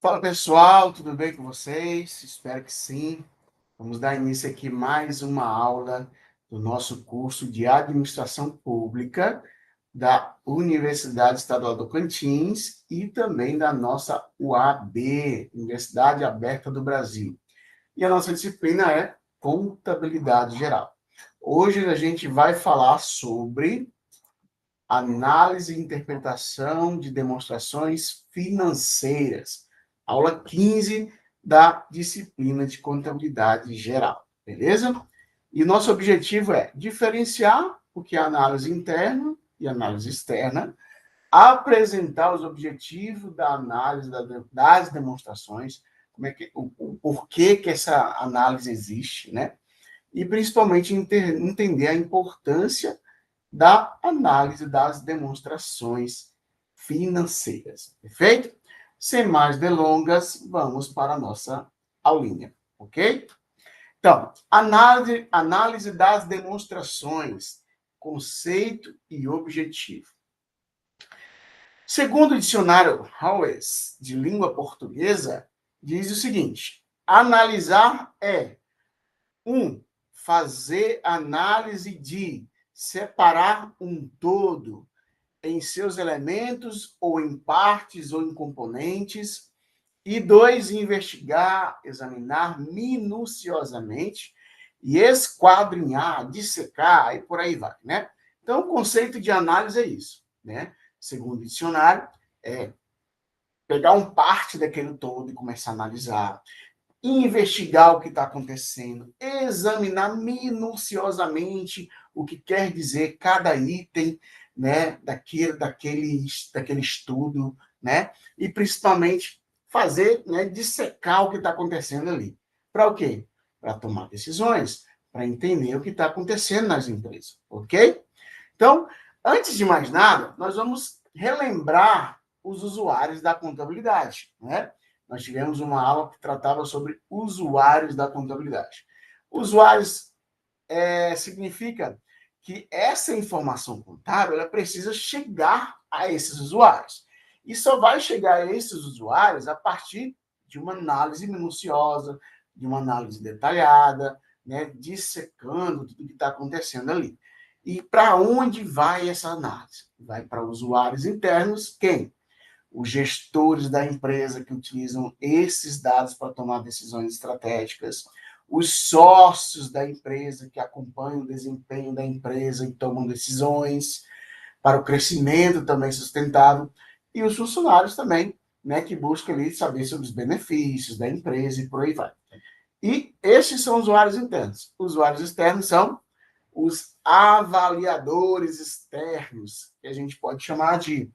Fala pessoal, tudo bem com vocês? Espero que sim. Vamos dar início aqui mais uma aula do nosso curso de Administração Pública da Universidade Estadual do Tocantins e também da nossa UAB, Universidade Aberta do Brasil. E a nossa disciplina é Contabilidade Geral. Hoje a gente vai falar sobre análise e interpretação de demonstrações financeiras. Aula 15 da disciplina de contabilidade geral, beleza? E nosso objetivo é diferenciar o que é análise interna e análise externa, apresentar os objetivos da análise das demonstrações, como é que, o porquê que essa análise existe, né? E principalmente entender a importância da análise das demonstrações financeiras. Perfeito? Sem mais delongas, vamos para a nossa aulinha, ok? Então, análise das demonstrações, conceito e objetivo. Segundo o dicionário Howes, de língua portuguesa, diz o seguinte: analisar é 1. Fazer análise de separar um todo em seus elementos, ou em partes, ou em componentes. E 2, investigar, examinar minuciosamente e esquadrinhar, dissecar, e por aí vai, né? Então, o conceito de análise é isso, né? Segundo o dicionário, é pegar um parte daquele todo e começar a analisar, investigar o que está acontecendo, examinar minuciosamente o que quer dizer cada item, né, daquele estudo, né, e principalmente fazer, né, dissecar o que está acontecendo ali. Para o quê? Para tomar decisões, para entender o que está acontecendo nas empresas, ok? Então, antes de mais nada, nós vamos relembrar os usuários da contabilidade, né? Nós tivemos uma aula que tratava sobre usuários da contabilidade. Usuários significa que essa informação contábil ela precisa chegar a esses usuários. E só vai chegar a esses usuários a partir de uma análise minuciosa, de uma análise detalhada, né, dissecando tudo que está acontecendo ali. E para onde vai essa análise? Vai para usuários internos, quem? Os gestores da empresa que utilizam esses dados para tomar decisões estratégicas, os sócios da empresa que acompanham o desempenho da empresa e tomam decisões para o crescimento também sustentável, e os funcionários também, né, que buscam ali saber sobre os benefícios da empresa e por aí vai. E estes são usuários internos. Usuários externos são os avaliadores externos, que a gente pode chamar de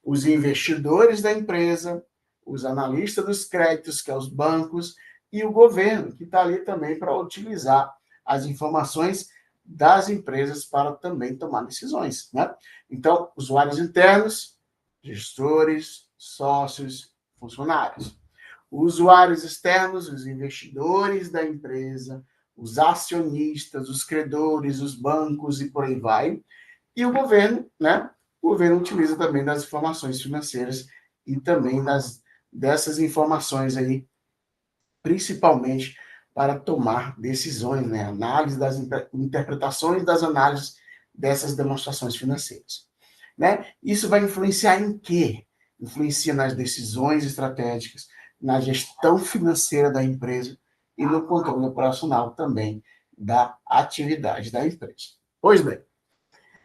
os investidores da empresa, os analistas dos créditos, que é os bancos, e o governo, que está ali também para utilizar as informações das empresas para também tomar decisões, né? Então, usuários internos, gestores, sócios, funcionários. Usuários externos, os investidores da empresa, os acionistas, os credores, os bancos e por aí vai. E o governo, né? O governo utiliza também das informações financeiras e também dessas informações aí, principalmente para tomar decisões, né? Análise das interpretações das análises dessas demonstrações financeiras, né? Isso vai influenciar em quê? Influencia nas decisões estratégicas, na gestão financeira da empresa e no controle operacional também da atividade da empresa. Pois bem,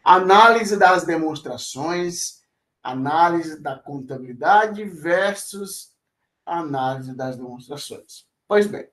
análise das demonstrações, análise da contabilidade versus análise das demonstrações. Pois bem,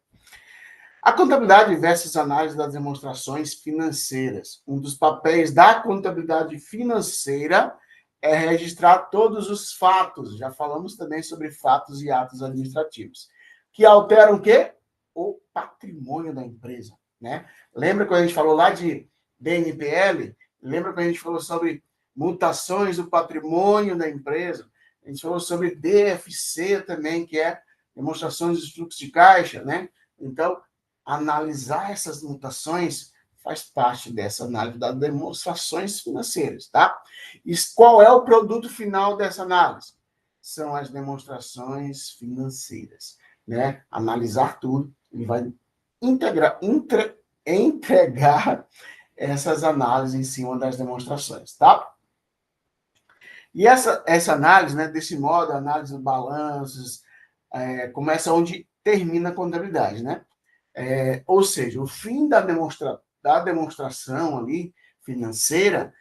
a contabilidade versus análise das demonstrações financeiras. Um dos papéis da contabilidade financeira é registrar todos os fatos. Já falamos também sobre fatos e atos administrativos, que alteram o quê? O patrimônio da empresa, né? Lembra quando a gente falou lá de DNPL? Lembra quando a gente falou sobre mutações do patrimônio da empresa? A gente falou sobre DFC também, que é demonstrações de fluxo de caixa, né? Então, analisar essas mutações faz parte dessa análise das demonstrações financeiras, tá? E qual é o produto final dessa análise? são as demonstrações financeiras, né? Analisar tudo, ele vai entregar essas análises em cima das demonstrações, tá? E essa análise, né, desse modo, a análise dos balanços, começa onde termina a contabilidade, né? Ou seja, o fim da demonstração ali financeira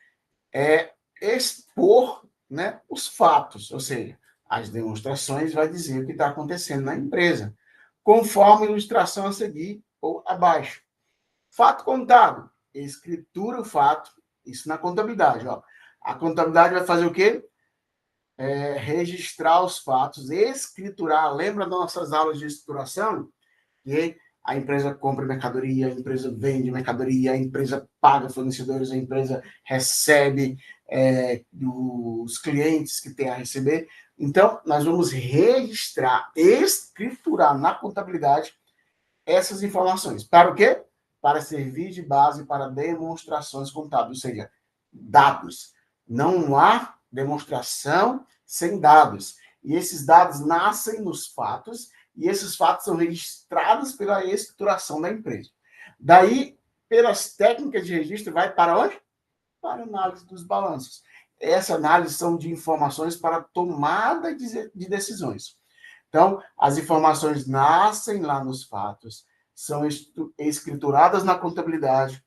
é expor, né, os fatos, ou seja, as demonstrações vai dizer o que está acontecendo na empresa, conforme a ilustração a seguir ou abaixo. Fato contábil, escritura o fato, isso na contabilidade. Ó. A contabilidade vai fazer o quê? Registrar os fatos, escriturar. Lembra das nossas aulas de escrituração? Que a empresa compra mercadoria, a empresa vende mercadoria, a empresa paga fornecedores, a empresa recebe dos clientes que tem a receber. Então, nós vamos registrar, escriturar na contabilidade essas informações. Para o quê? Para servir de base para demonstrações contábeis, ou seja, dados. Não há demonstração sem dados. E esses dados nascem nos fatos, e esses fatos são registrados pela escrituração da empresa. Daí, pelas técnicas de registro, vai para onde? Para a análise dos balanços. Essa análise são de informações para tomada de decisões. Então, as informações nascem lá nos fatos, são escrituradas na contabilidade,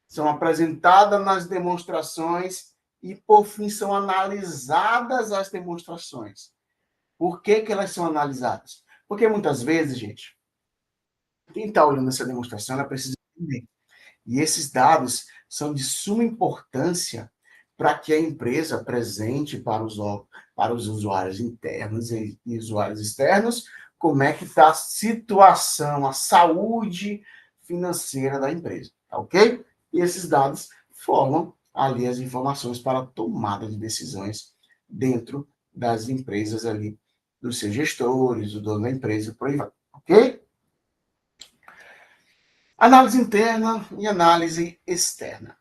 são apresentadas nas demonstrações e, por fim, são analisadas as demonstrações. Por que elas são analisadas? Porque muitas vezes, gente, quem está olhando essa demonstração, ela precisa entender. E esses dados são de suma importância para que a empresa apresente para os usuários internos e usuários externos como é que está a situação, a saúde financeira da empresa, tá ok? E esses dados formam ali as informações para a tomada de decisões dentro das empresas ali, dos seus gestores, do dono da empresa, por aí vai, ok? Análise interna e análise externa.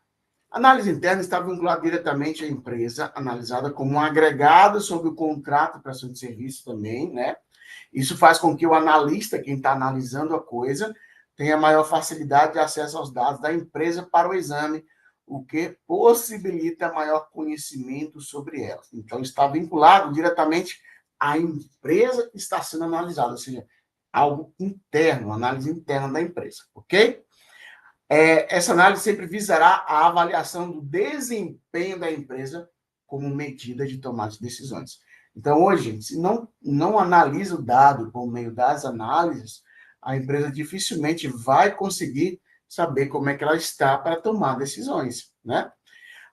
A análise interna está vinculada diretamente à empresa, analisada como um agregado sobre o contrato de prestação de serviço também, né? Isso faz com que o analista, quem está analisando a coisa, tenha maior facilidade de acesso aos dados da empresa para o exame, o que possibilita maior conhecimento sobre ela. Então, está vinculado diretamente à empresa que está sendo analisada, ou seja, algo interno, análise interna da empresa, ok? Essa análise sempre visará a avaliação do desempenho da empresa como medida de tomada de decisões. Então, hoje, se não analisa o dado por meio das análises, a empresa dificilmente vai conseguir saber como é que ela está para tomar decisões, né?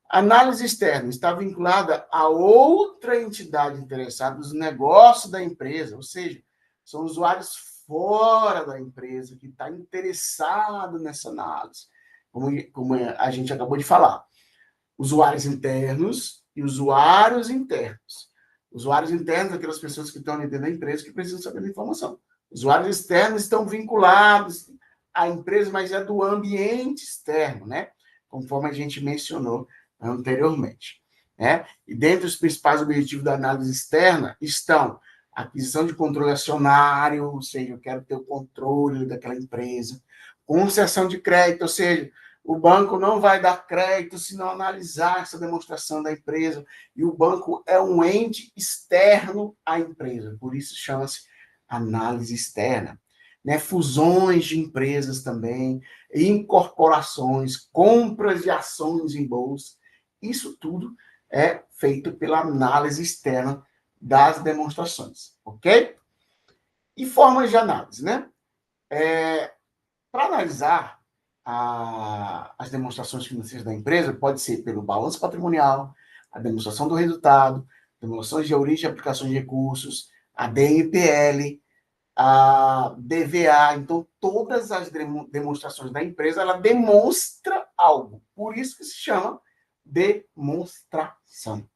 A análise externa está vinculada a outra entidade interessada nos negócios da empresa, ou seja, são usuários fora da empresa que está interessado nessa análise, como a gente acabou de falar. Usuários internos e usuários internos. Usuários internos, aquelas pessoas que estão ali dentro da empresa que precisam saber da informação. Usuários externos estão vinculados à empresa, mas é do ambiente externo, né? Conforme a gente mencionou anteriormente, né? E dentre os principais objetivos da análise externa estão a aquisição de controle acionário, ou seja, eu quero ter o controle daquela empresa, concessão de crédito, ou seja, o banco não vai dar crédito se não analisar essa demonstração da empresa, e o banco é um ente externo à empresa, por isso chama-se análise externa. Né? Fusões de empresas também, incorporações, compras de ações em bolsa, isso tudo é feito pela análise externa das demonstrações, ok? E formas de análise, né? Para analisar as demonstrações financeiras da empresa, pode ser pelo balanço patrimonial, a demonstração do resultado, demonstrações de origem e aplicação de recursos, a DNPL, a DVA. Então, todas as demonstrações da empresa, ela demonstra algo. Por isso que se chama demonstração.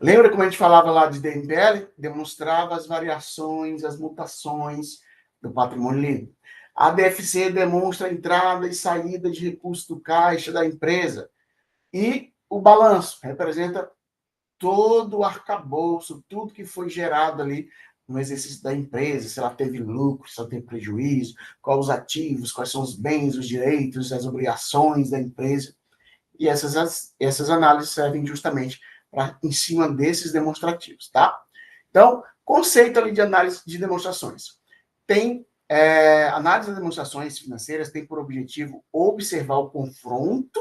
Lembra como a gente falava lá de DNPL? Demonstrava as variações, as mutações do patrimônio líquido. A DFC demonstra a entrada e saída de recursos do caixa da empresa. E o balanço representa todo o arcabouço, tudo que foi gerado ali no exercício da empresa, se ela teve lucro, se ela teve prejuízo, quais os ativos, quais são os bens, os direitos, as obrigações da empresa. E essas análises servem justamente para em cima desses demonstrativos, tá? Então, conceito ali de análise de demonstrações. Tem análise de demonstrações financeiras tem por objetivo observar o confronto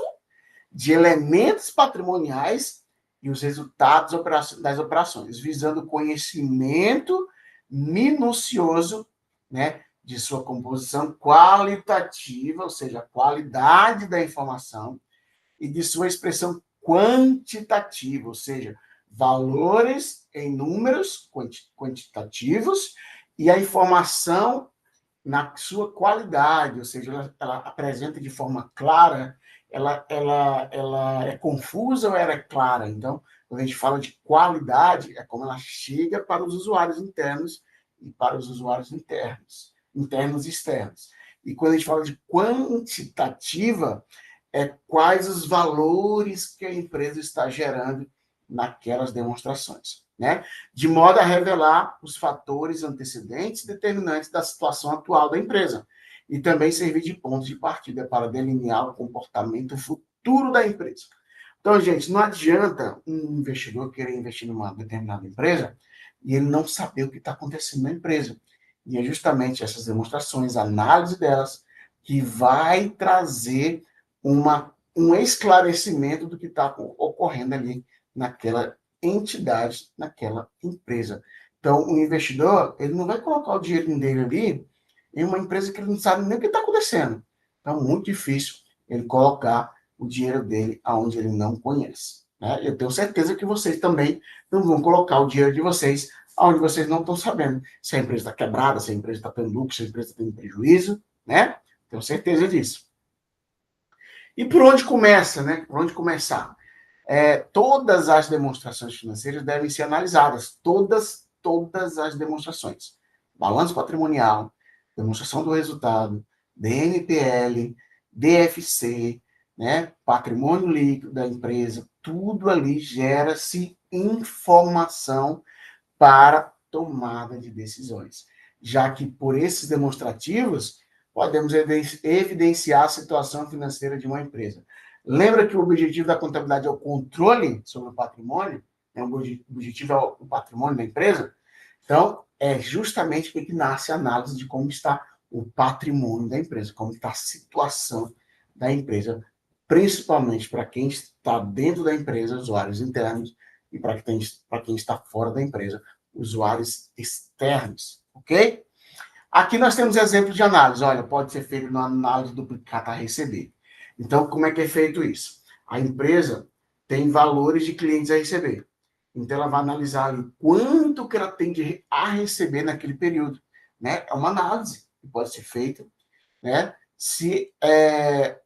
de elementos patrimoniais e os resultados das operações, visando o conhecimento minucioso, né, de sua composição qualitativa, ou seja, a qualidade da informação, e de sua expressão quantitativa, ou seja, valores em números quantitativos e a informação na sua qualidade, ou seja, ela apresenta de forma clara, ela é confusa ou ela é clara. Então, quando a gente fala de qualidade, é como ela chega para os usuários internos e para os usuários internos e externos. E quando a gente fala de quantitativa, é quais os valores que a empresa está gerando naquelas demonstrações, né? De modo a revelar os fatores antecedentes determinantes da situação atual da empresa e também servir de ponto de partida para delinear o comportamento futuro da empresa. Então, gente, não adianta um investidor querer investir numa determinada empresa e ele não saber o que está acontecendo na empresa. E é justamente essas demonstrações, a análise delas, que vai trazer um esclarecimento do que está ocorrendo ali naquela entidade, naquela empresa. Então, o investidor, ele não vai colocar o dinheiro dele ali em uma empresa que ele não sabe nem o que está acontecendo. Então, muito difícil ele colocar o dinheiro dele aonde ele não conhece. Né? Eu tenho certeza que vocês também não vão colocar o dinheiro de vocês aonde vocês não estão sabendo se a empresa está quebrada, se a empresa está tendo lucro, se a empresa está tendo prejuízo, né? Tenho certeza disso. E por onde começa, né? Por onde começar? Todas as demonstrações financeiras devem ser analisadas, todas as demonstrações. Balanço patrimonial, demonstração do resultado, DNPL, DFC, né? Patrimônio líquido da empresa, tudo ali gera-se informação para tomada de decisões, já que por esses demonstrativos podemos evidenciar a situação financeira de uma empresa. Lembra que o objetivo da contabilidade é o controle sobre o patrimônio? Né? O objetivo é o patrimônio da empresa? Então, é justamente que nasce a análise de como está o patrimônio da empresa, como está a situação da empresa, principalmente para quem está dentro da empresa, usuários internos, e para quem está fora da empresa, usuários externos, ok? Aqui nós temos exemplos de análise. Olha, pode ser feito na análise duplicata a receber. Então, como é que é feito isso? A empresa tem valores de clientes a receber. Então, ela vai analisar ali quanto que ela tem a receber naquele período. Né? É uma análise que pode ser feita. Né? Se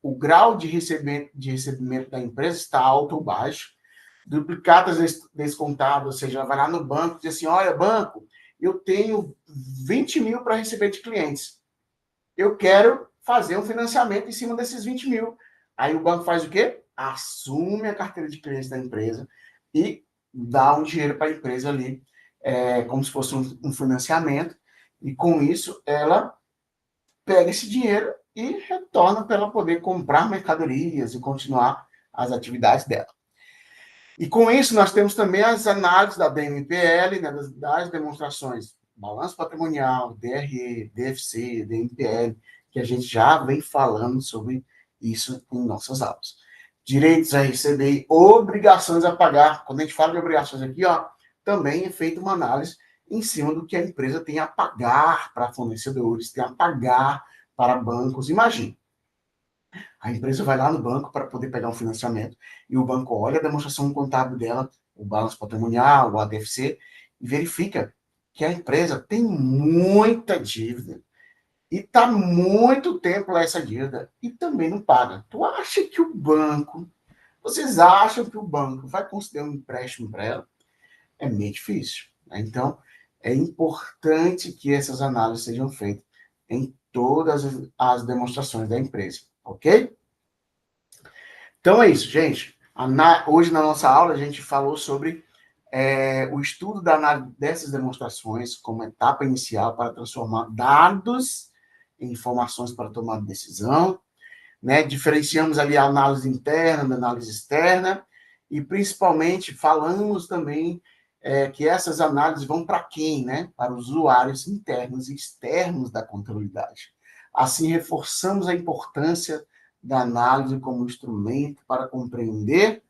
o grau de recebimento da empresa está alto ou baixo. Duplicatas descontadas, ou seja, ela vai lá no banco e diz assim, olha, banco, eu tenho 20 mil para receber de clientes. Eu quero fazer um financiamento em cima desses 20 mil. Aí o banco faz o quê? Assume a carteira de clientes da empresa e dá um dinheiro para a empresa ali, como se fosse um financiamento. E com isso, ela pega esse dinheiro e retorna para ela poder comprar mercadorias e continuar as atividades dela. E com isso, nós temos também as análises da DMPL, né, das demonstrações, balanço patrimonial, DRE, DFC, DMPL, que a gente já vem falando sobre isso em nossas aulas. Direitos a receber e obrigações a pagar. Quando a gente fala de obrigações aqui, ó, também é feita uma análise em cima do que a empresa tem a pagar para fornecedores, tem a pagar para bancos. Imagine, a empresa vai lá no banco para poder pegar um financiamento e o banco olha a demonstração contábil dela, o balanço patrimonial, o ADFC, e verifica que a empresa tem muita dívida e está muito tempo lá essa dívida e também não paga. Vocês acham que o banco vai conceder um empréstimo para ela? É meio difícil. Né? Então, é importante que essas análises sejam feitas em todas as demonstrações da empresa, ok? Então é isso, gente. Hoje na nossa aula a gente falou sobre o estudo da análise dessas demonstrações como etapa inicial para transformar dados em informações para tomar decisão, né? Diferenciamos ali a análise interna da análise externa e, principalmente, falamos também que essas análises vão para quem, né? Para os usuários internos e externos da contabilidade. Assim, reforçamos a importância da análise como instrumento para compreender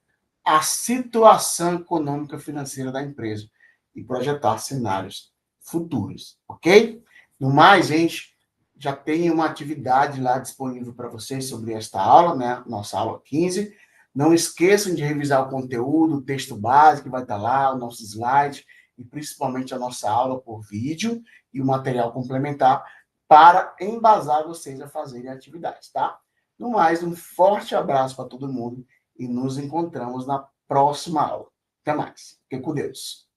a situação econômica financeira da empresa e projetar cenários futuros, ok? No mais, gente, já tem uma atividade lá disponível para vocês sobre esta aula, né? Nossa aula 15. Não esqueçam de revisar o conteúdo, o texto básico que vai estar lá, o nosso slide e principalmente a nossa aula por vídeo e o material complementar para embasar vocês a fazerem atividades, tá? No mais, um forte abraço para todo mundo e nos encontramos na próxima aula. Até mais. Fique com Deus.